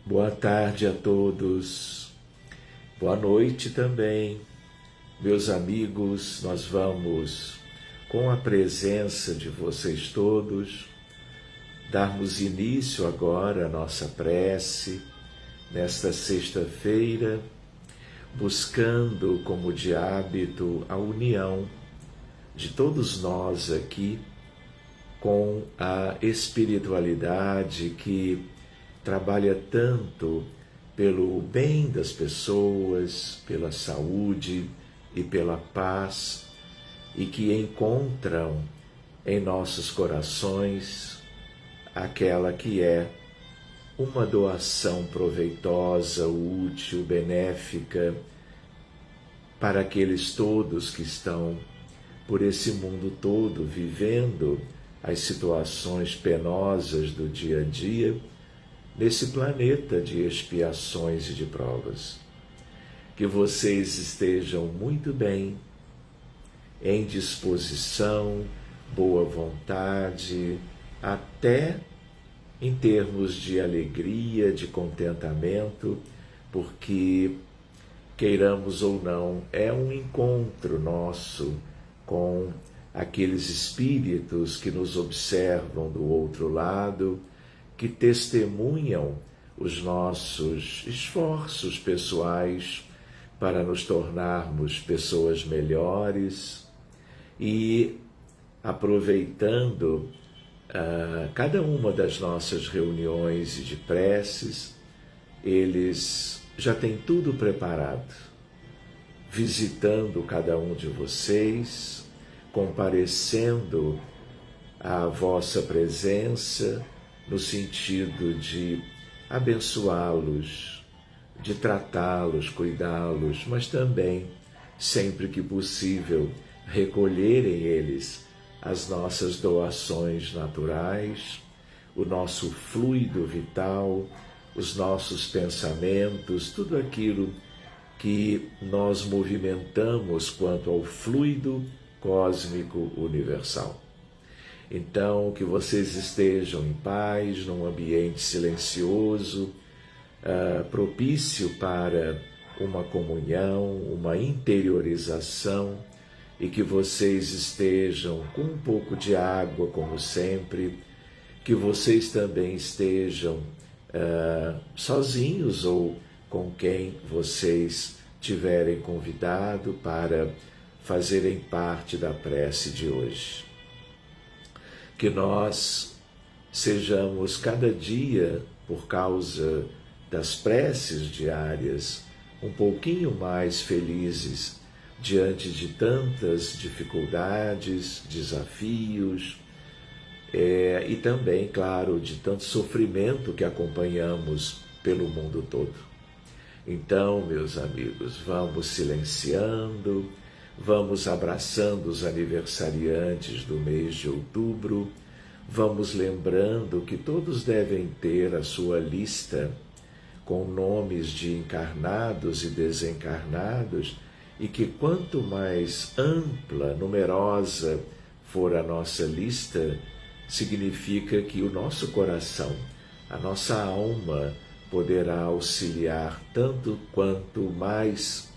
Boa tarde a todos. Boa noite também. Meus amigos, nós vamos, com a presença de vocês todos, darmos início agora à nossa prece, nesta sexta-feira, buscando como de hábito a união de todos nós aqui com a espiritualidade que trabalha tanto pelo bem das pessoas, pela saúde e pela paz, e que encontram em nossos corações aquela que é uma doação proveitosa, útil, benéfica para aqueles todos que estão por esse mundo todo vivendo as situações penosas do dia a dia, nesse planeta de expiações e de provas. Que vocês estejam muito bem, em disposição, boa vontade, até em termos de alegria, de contentamento, porque, queiramos ou não, é um encontro nosso com aqueles espíritos que nos observam do outro lado, que testemunham os nossos esforços pessoais para nos tornarmos pessoas melhores e, aproveitando cada uma das nossas reuniões e de preces, eles já têm tudo preparado, visitando cada um de vocês, comparecendo à vossa presença, no sentido de abençoá-los, de tratá-los, cuidá-los, mas também, sempre que possível, recolherem eles as nossas doações naturais, o nosso fluido vital, os nossos pensamentos, tudo aquilo que nós movimentamos quanto ao fluido cósmico universal. Então, que vocês estejam em paz, num ambiente silencioso, propício para uma comunhão, uma interiorização, e que vocês estejam com um pouco de água, como sempre, que vocês também estejam sozinhos ou com quem vocês tiverem convidado para fazerem parte da prece de hoje. Que nós sejamos cada dia, por causa das preces diárias, um pouquinho mais felizes diante de tantas dificuldades, desafios, e também, claro, de tanto sofrimento que acompanhamos pelo mundo todo. Então, meus amigos, vamos silenciando, vamos abraçando os aniversariantes do mês de outubro, vamos lembrando que todos devem ter a sua lista com nomes de encarnados e desencarnados, e que quanto mais ampla, numerosa for a nossa lista, significa que o nosso coração, a nossa alma, poderá auxiliar tanto quanto mais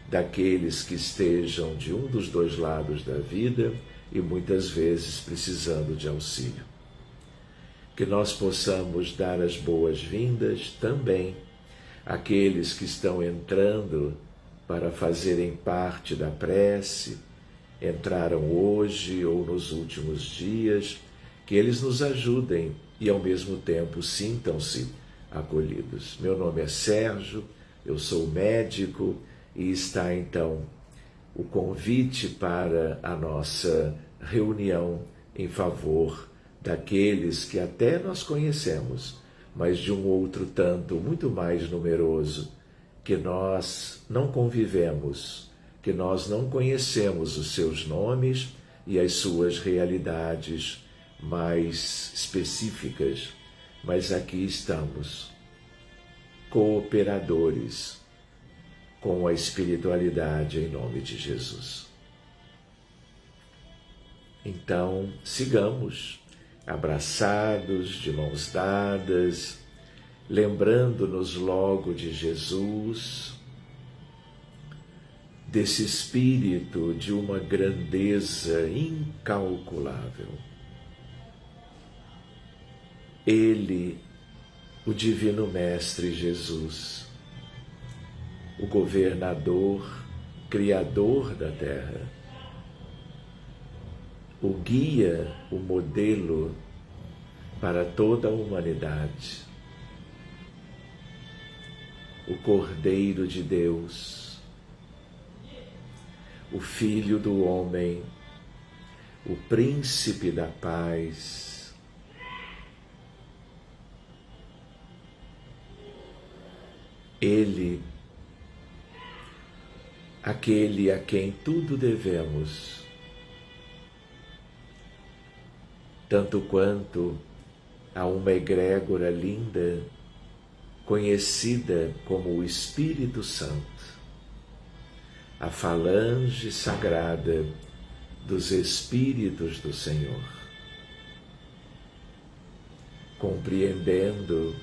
daqueles que estejam de um dos dois lados da vida e muitas vezes precisando de auxílio. Que nós possamos dar as boas-vindas também àqueles que estão entrando para fazerem parte da prece, entraram hoje ou nos últimos dias, que eles nos ajudem e ao mesmo tempo sintam-se acolhidos. Meu nome é Sérgio, eu sou médico, e está então o convite para a nossa reunião em favor daqueles que até nós conhecemos, mas de um outro tanto muito mais numeroso, que nós não convivemos, que nós não conhecemos os seus nomes e as suas realidades mais específicas, mas aqui estamos, cooperadores com a espiritualidade em nome de Jesus. Então, sigamos abraçados, de mãos dadas, lembrando-nos logo de Jesus, desse Espírito de uma grandeza incalculável. Ele, o Divino Mestre Jesus, o governador, criador da terra, o guia, o modelo para toda a humanidade, o Cordeiro de Deus, o Filho do Homem, o Príncipe da Paz, Ele, aquele a quem tudo devemos, tanto quanto a uma egrégora linda, conhecida como o Espírito Santo, a falange sagrada dos Espíritos do Senhor, compreendendo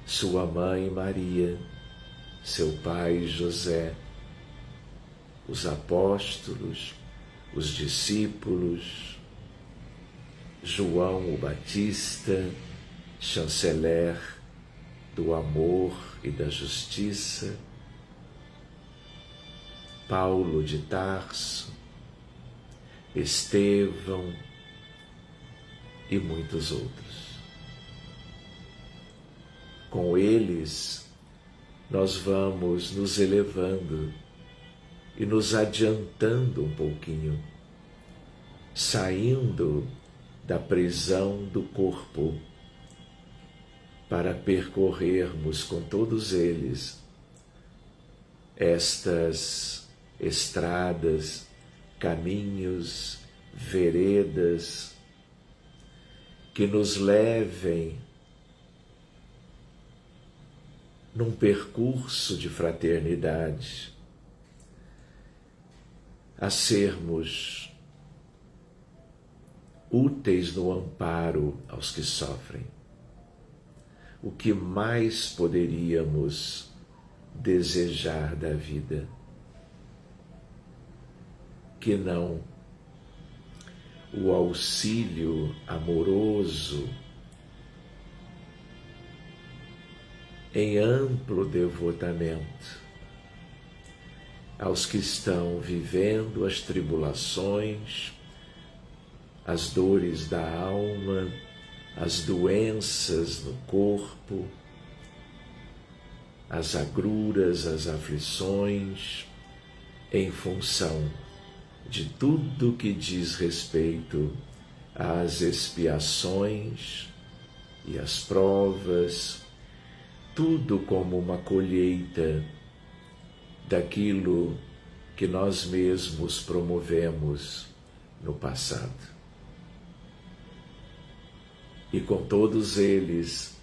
sua mãe Maria, seu pai José, os apóstolos, os discípulos, João o Batista, chanceler do amor e da justiça, Paulo de Tarso, Estevão e muitos outros. Com eles, nós vamos nos elevando e nos adiantando um pouquinho, saindo da prisão do corpo para percorrermos com todos eles estas estradas, caminhos, veredas que nos levem num percurso de fraternidade a sermos úteis no amparo aos que sofrem. O que mais poderíamos desejar da vida que não o auxílio amoroso em amplo devotamento aos que estão vivendo as tribulações, as dores da alma, as doenças no corpo, as agruras, as aflições, em função de tudo que diz respeito às expiações e às provas, tudo como uma colheita daquilo que nós mesmos promovemos no passado. E com todos eles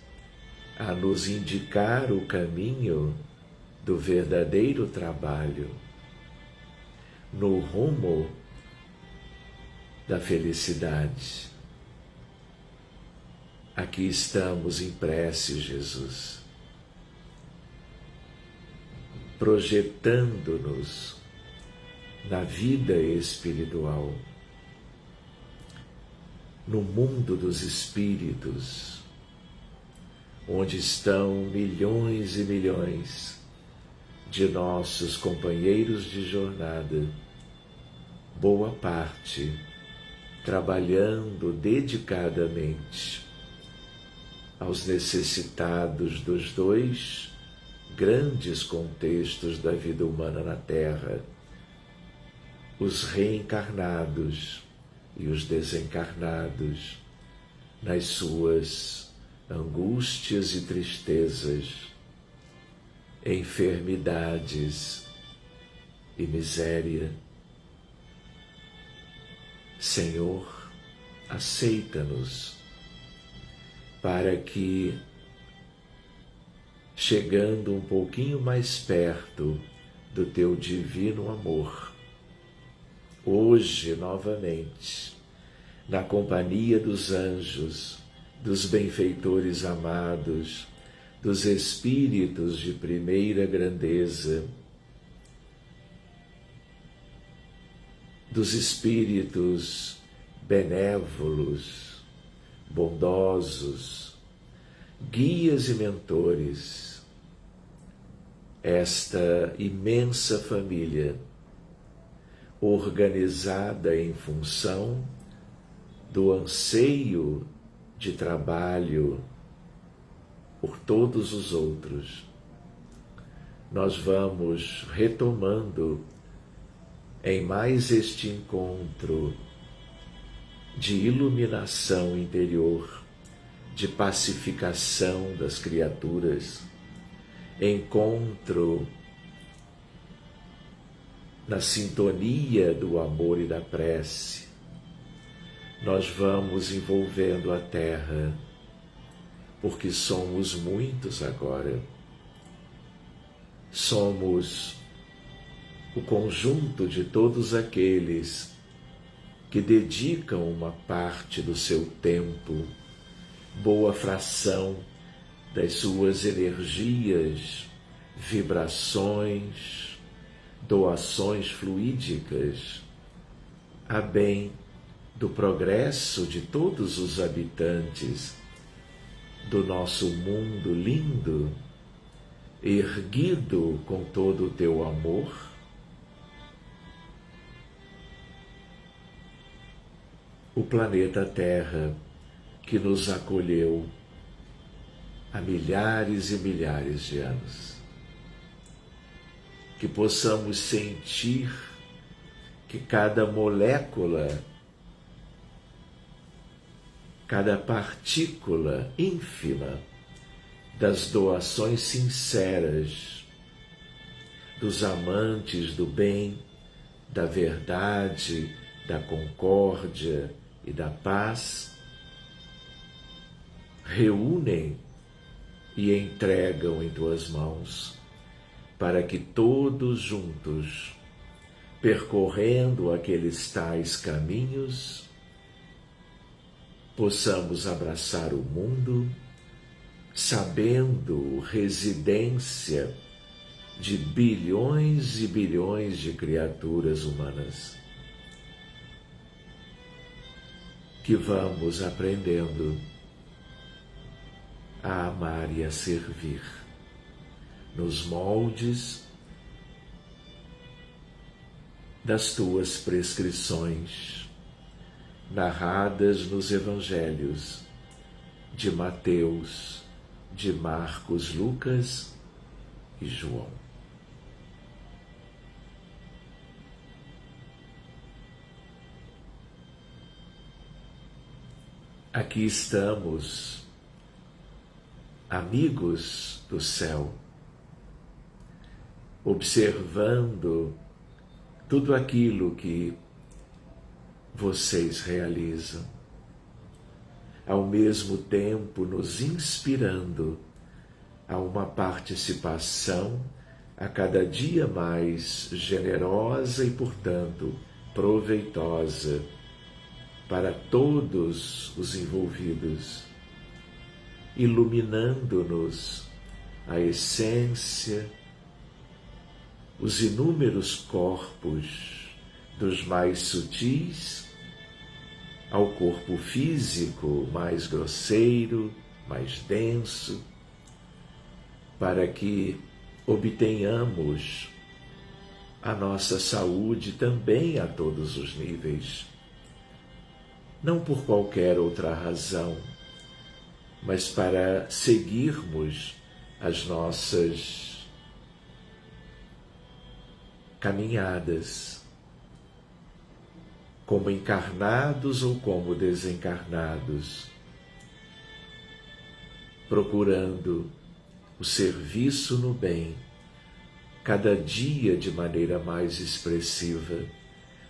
a nos indicar o caminho do verdadeiro trabalho, no rumo da felicidade. Aqui estamos em prece, Jesus, projetando-nos na vida espiritual, no mundo dos espíritos, onde estão milhões e milhões de nossos companheiros de jornada, boa parte trabalhando dedicadamente aos necessitados dos dois grandes contextos da vida humana na Terra, os reencarnados e os desencarnados, nas suas angústias e tristezas, enfermidades e miséria. Senhor, aceita-nos para que, chegando um pouquinho mais perto do Teu divino amor, hoje novamente, na companhia dos anjos dos benfeitores amados, dos espíritos de primeira grandeza, dos espíritos benévolos, bondosos, guias e mentores, esta imensa família organizada em função do anseio de trabalho por todos os outros. Nós vamos retomando em mais este encontro de iluminação interior, de pacificação das criaturas, encontro na sintonia do amor e da prece. Nós vamos envolvendo a Terra, porque somos muitos agora. Somos o conjunto de todos aqueles que dedicam uma parte do seu tempo, boa fração das suas energias, vibrações, doações fluídicas, a bem do progresso de todos os habitantes do nosso mundo lindo, erguido com todo o teu amor, o planeta Terra que nos acolheu há milhares e milhares de anos. Que possamos sentir que cada molécula, cada partícula ínfima das doações sinceras dos amantes do bem, da verdade, da concórdia e da paz, reúnem e entregam em tuas mãos, para que todos juntos, percorrendo aqueles tais caminhos, possamos abraçar o mundo, sabendo residência de bilhões e bilhões de criaturas humanas, que vamos aprendendo a amar e a servir nos moldes das tuas prescrições, narradas nos evangelhos de Mateus, de Marcos, Lucas e João. Aqui estamos, amigos do céu, observando tudo aquilo que vocês realizam, ao mesmo tempo nos inspirando a uma participação a cada dia mais generosa e, portanto, proveitosa para todos os envolvidos, iluminando-nos a essência, os inúmeros corpos, dos mais sutis ao corpo físico mais grosseiro, mais denso, para que obtenhamos a nossa saúde também a todos os níveis. Não por qualquer outra razão, mas para seguirmos as nossas caminhadas, como encarnados ou como desencarnados, procurando o serviço no bem, cada dia de maneira mais expressiva,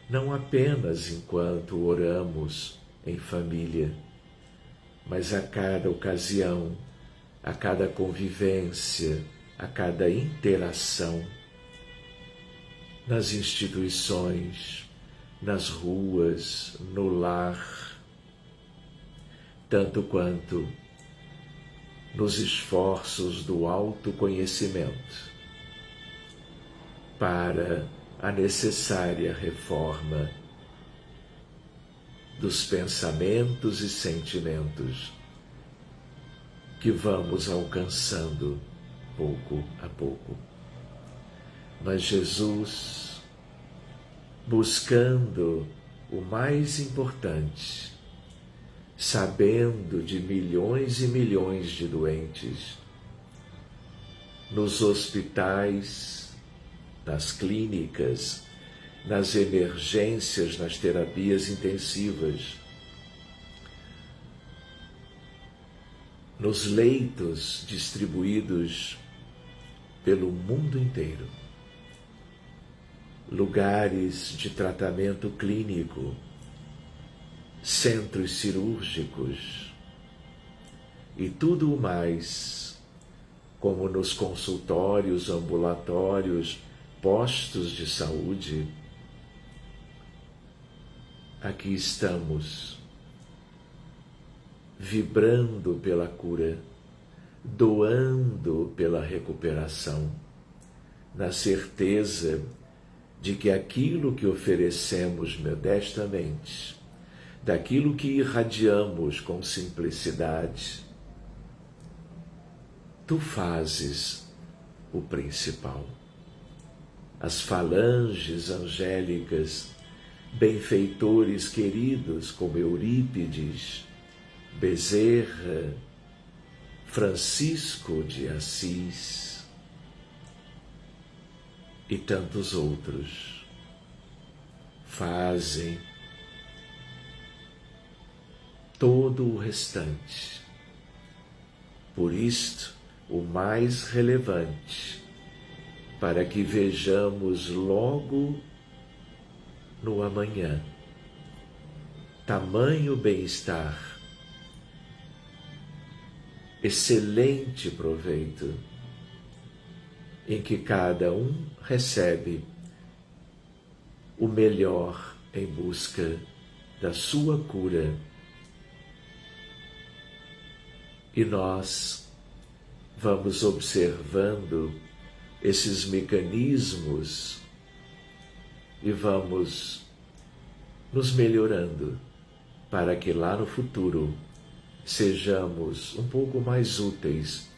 não apenas enquanto oramos em família, mas a cada ocasião, a cada convivência, a cada interação, nas instituições, nas ruas, no lar, tanto quanto nos esforços do autoconhecimento para a necessária reforma dos pensamentos e sentimentos que vamos alcançando pouco a pouco. Mas Jesus, buscando o mais importante, sabendo de milhões e milhões de doentes, nos hospitais, nas clínicas, nas emergências, nas terapias intensivas, nos leitos distribuídos pelo mundo inteiro, lugares de tratamento clínico, centros cirúrgicos e tudo o mais, como nos consultórios, ambulatórios, postos de saúde. Aqui estamos, vibrando pela cura, doando pela recuperação, na certeza de que aquilo que oferecemos modestamente, daquilo que irradiamos com simplicidade, tu fazes o principal. As falanges angélicas, benfeitores queridos como Eurípides, Bezerra, Francisco de Assis e tantos outros, fazem todo o restante. Por isto, o mais relevante, para que vejamos logo no amanhã tamanho bem-estar, excelente proveito, em que cada um recebe o melhor em busca da sua cura. E nós vamos observando esses mecanismos e vamos nos melhorando para que lá no futuro sejamos um pouco mais úteis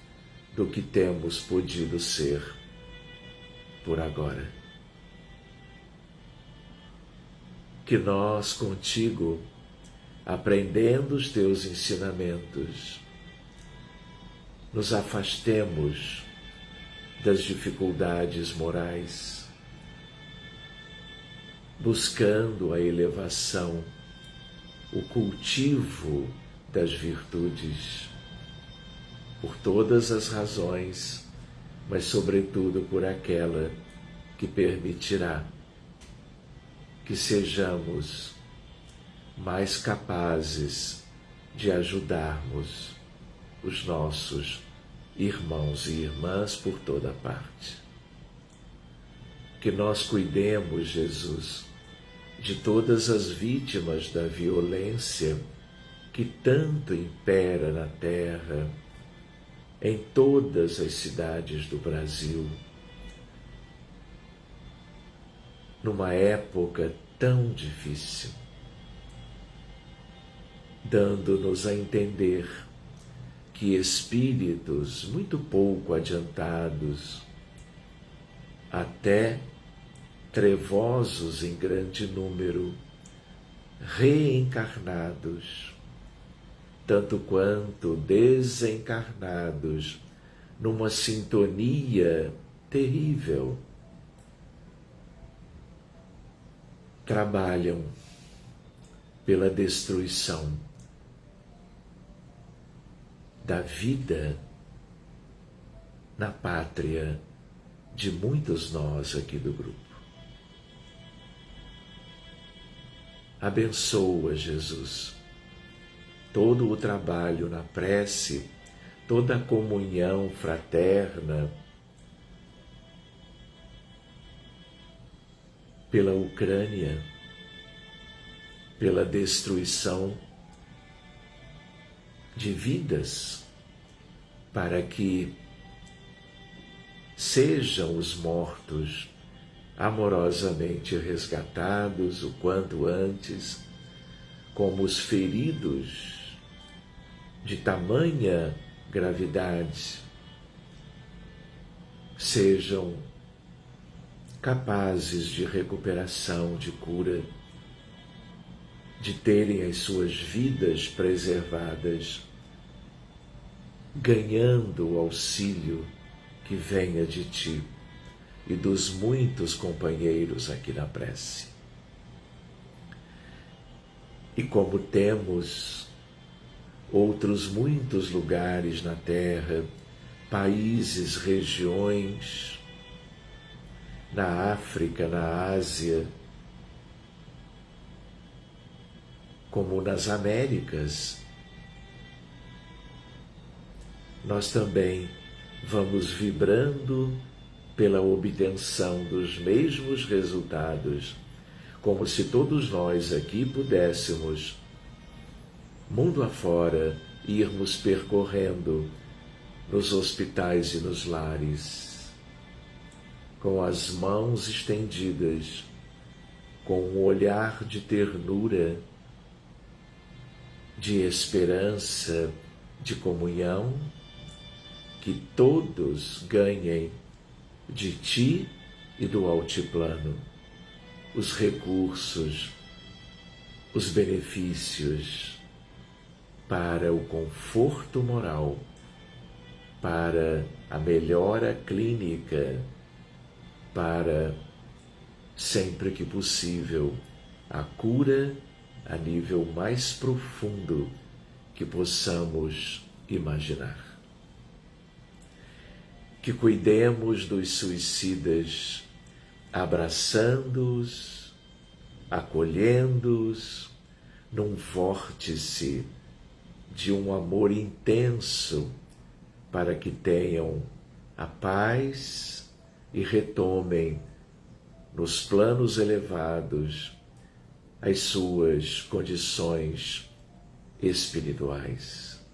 do que temos podido ser por agora. Que nós contigo, aprendendo os teus ensinamentos, nos afastemos das dificuldades morais, buscando a elevação, o cultivo das virtudes, por todas as razões, mas sobretudo por aquela que permitirá que sejamos mais capazes de ajudarmos os nossos irmãos e irmãs por toda parte. Que nós cuidemos, Jesus, de todas as vítimas da violência que tanto impera na terra, em todas as cidades do Brasil, numa época tão difícil, dando-nos a entender que espíritos muito pouco adiantados, até trevosos em grande número, reencarnados, tanto quanto desencarnados, numa sintonia terrível, trabalham pela destruição da vida na pátria de muitos nós aqui do grupo. Abençoa, Jesus, todo o trabalho na prece, toda a comunhão fraterna pela Ucrânia, pela destruição de vidas, para que sejam os mortos amorosamente resgatados o quanto antes, como os feridos de tamanha gravidade sejam capazes de recuperação, de cura, de terem as suas vidas preservadas, ganhando o auxílio que venha de Ti e dos muitos companheiros aqui na prece. E como temos outros muitos lugares na Terra, países, regiões, na África, na Ásia, como nas Américas, nós também vamos vibrando pela obtenção dos mesmos resultados, como se todos nós aqui pudéssemos, mundo afora, irmos percorrendo nos hospitais e nos lares, com as mãos estendidas, com um olhar de ternura, de esperança, de comunhão, que todos ganhem de Ti e do altiplano os recursos, os benefícios para o conforto moral, para a melhora clínica, para, sempre que possível, a cura a nível mais profundo que possamos imaginar. Que cuidemos dos suicidas, abraçando-os, acolhendo-os num vórtice de um amor intenso, para que tenham a paz e retomem nos planos elevados as suas condições espirituais,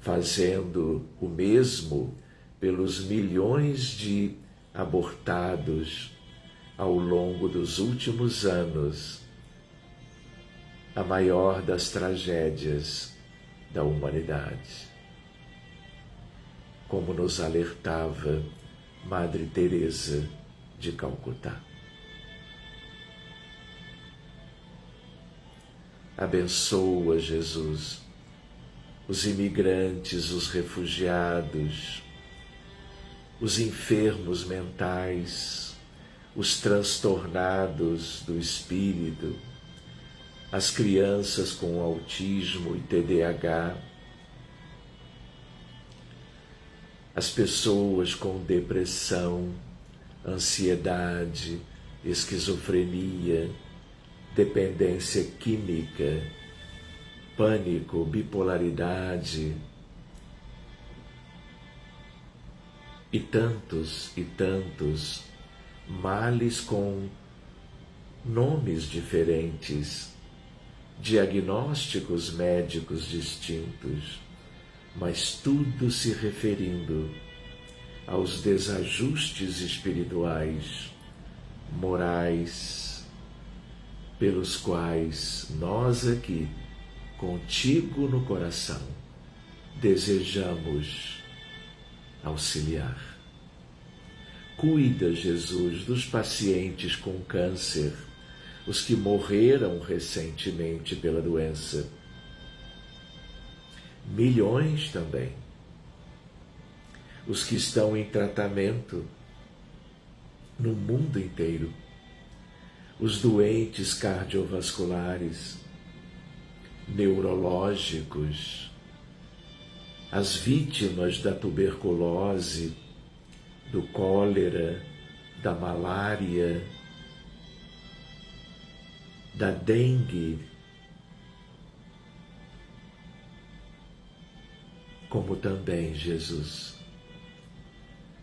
fazendo o mesmo pelos milhões de abortados ao longo dos últimos anos, a maior das tragédias da humanidade. Como nos alertava Madre Teresa de Calcutá. Abençoa, Jesus, os imigrantes, os refugiados, os enfermos mentais, os transtornados do espírito, as crianças com autismo e TDAH, as pessoas com depressão, ansiedade, esquizofrenia, dependência química, pânico, bipolaridade e tantos males com nomes diferentes, diagnósticos médicos distintos, mas tudo se referindo aos desajustes espirituais, morais, pelos quais nós aqui, contigo no coração, desejamos auxiliar. Cuida, Jesus, dos pacientes com câncer, os que morreram recentemente pela doença. Milhões também. Os que estão em tratamento no mundo inteiro. Os doentes cardiovasculares, neurológicos, as vítimas da tuberculose, do cólera, da malária, da dengue, como também, Jesus,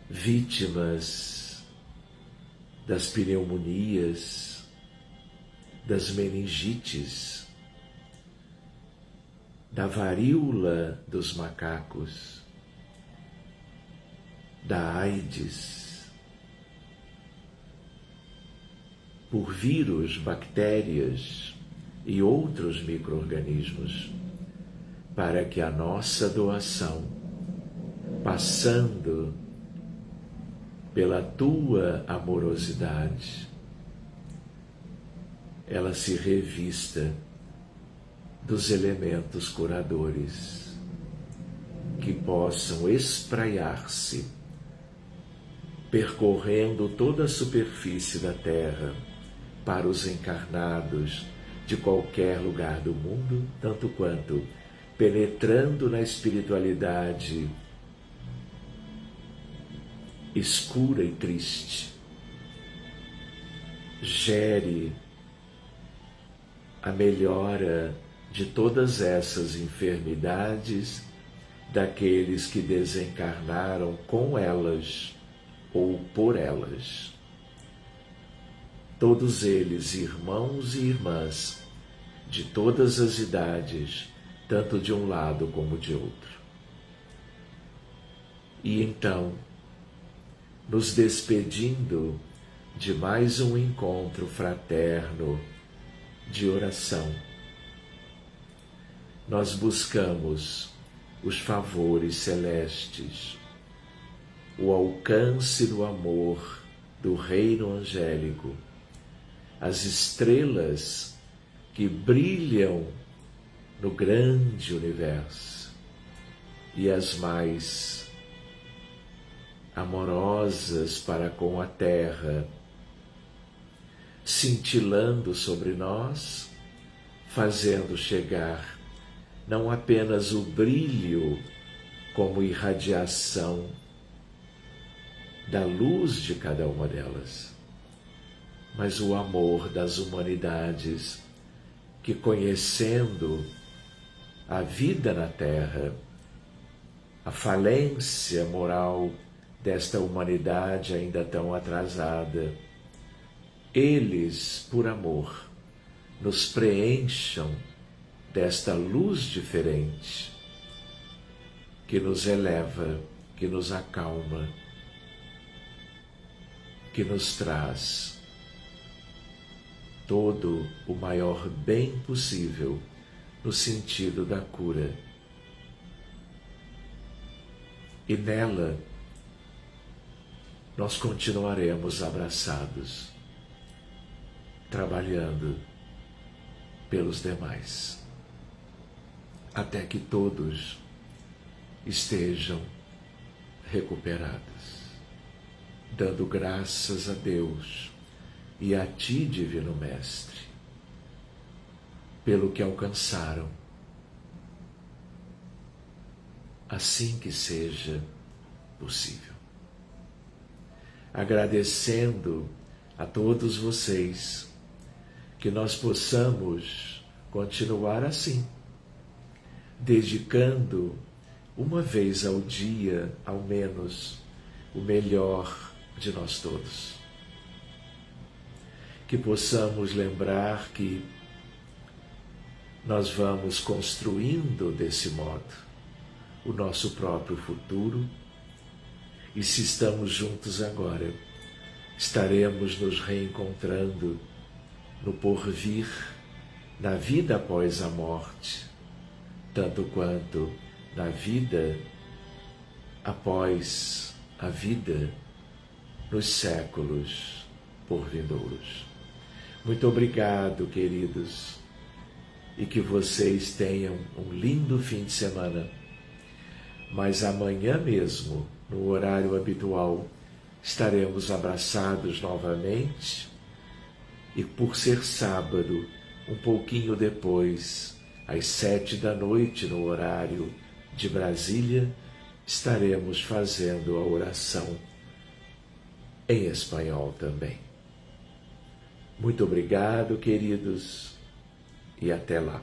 vítimas das pneumonias, das meningites, da varíola dos macacos, da AIDS, por vírus, bactérias e outros micro-organismos, para que a nossa doação, passando pela tua amorosidade, ela se revista dos elementos curadores que possam espraiar-se, percorrendo toda a superfície da Terra para os encarnados de qualquer lugar do mundo, tanto quanto penetrando na espiritualidade escura e triste, gere a melhora de todas essas enfermidades daqueles que desencarnaram com elas ou por elas. Todos eles, irmãos e irmãs, de todas as idades, tanto de um lado como de outro. E então, nos despedindo de mais um encontro fraterno de oração, nós buscamos os favores celestes, o alcance do amor do reino angélico, as estrelas que brilham no grande universo e as mais amorosas para com a terra, cintilando sobre nós, fazendo chegar não apenas o brilho como irradiação da luz de cada uma delas, mas o amor das humanidades que, conhecendo a vida na Terra, a falência moral desta humanidade ainda tão atrasada, eles, por amor, nos preencham desta luz diferente que nos eleva, que nos acalma, que nos traz todo o maior bem possível no sentido da cura. E nela nós continuaremos abraçados, trabalhando pelos demais, até que todos estejam recuperados, dando graças a Deus e a Ti, Divino Mestre, pelo que alcançaram. Assim que seja possível. Agradecendo a todos vocês, que nós possamos continuar assim, dedicando uma vez ao dia, ao menos, o melhor de nós todos. Que possamos lembrar que nós vamos construindo desse modo o nosso próprio futuro, e se estamos juntos agora, estaremos nos reencontrando no porvir, na vida após a morte, tanto quanto na vida após a vida, nos séculos por vindouros. Muito obrigado, queridos, e que vocês tenham um lindo fim de semana. Mas amanhã mesmo, no horário habitual, estaremos abraçados novamente, e por ser sábado, um pouquinho depois, às 7 da noite, no horário de Brasília, estaremos fazendo a oração em espanhol também. Muito obrigado, queridos, e até lá.